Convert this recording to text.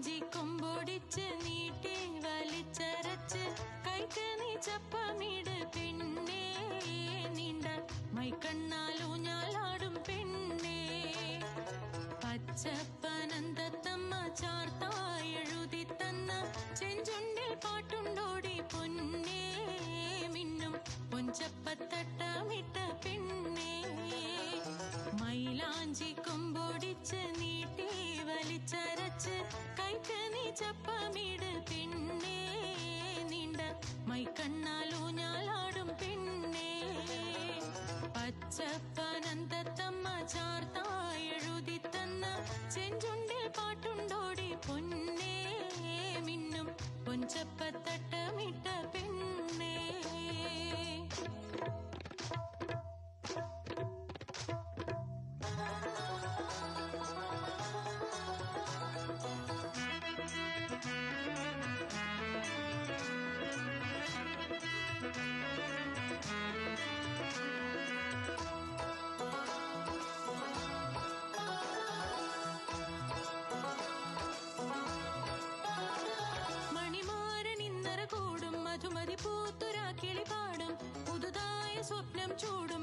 മൈലാഞ്ചി കൊമ്പൊടിച്ച് നീട്ടി വലിച്ചരച്ച് കൈക്ക് നീ ചപ്പമിട് പെണ്ണേ നീണ്ട മൈക്കണ്ണാലൂഞ്ഞാലാടും പെണ്ണേ പച്ചപ്പനന്തത്തമ്മ ചാർത്തായി എഴുതി തന്ന ചെഞ്ചുണ്ടിൽ പാട്ടുണ്ടോടി പൊന്നേ മിന്നും പൊഞ്ചപ്പത്തട്ടമിട്ട പെണ്ണേ മൈലാഞ്ചി കൊമ്പൊടിച്ച് നീട്ടി വലിച്ചരച്ച് കൈക്ക് നീ ചപ്പമിട് പെണ്ണേ നീണ്ട മൈക്കണ്ണാലൂഞ്ഞാലാടും പെണ്ണേ പച്ചപ്പനന്തത്തമ്മ ചാർത്തായി എഴുതി തന്ന ചെഞ്ചുണ്ടിൽ പാട്ടുണ്ടോടി പൊന്നേ മിന്നും പൊഞ്ചപ്പത്തട്ടമിട്ട പെണ്ണേ പൂത്തുരാക്കിളി പാടും പുതുതായ സ്വപ്നം ചൂടും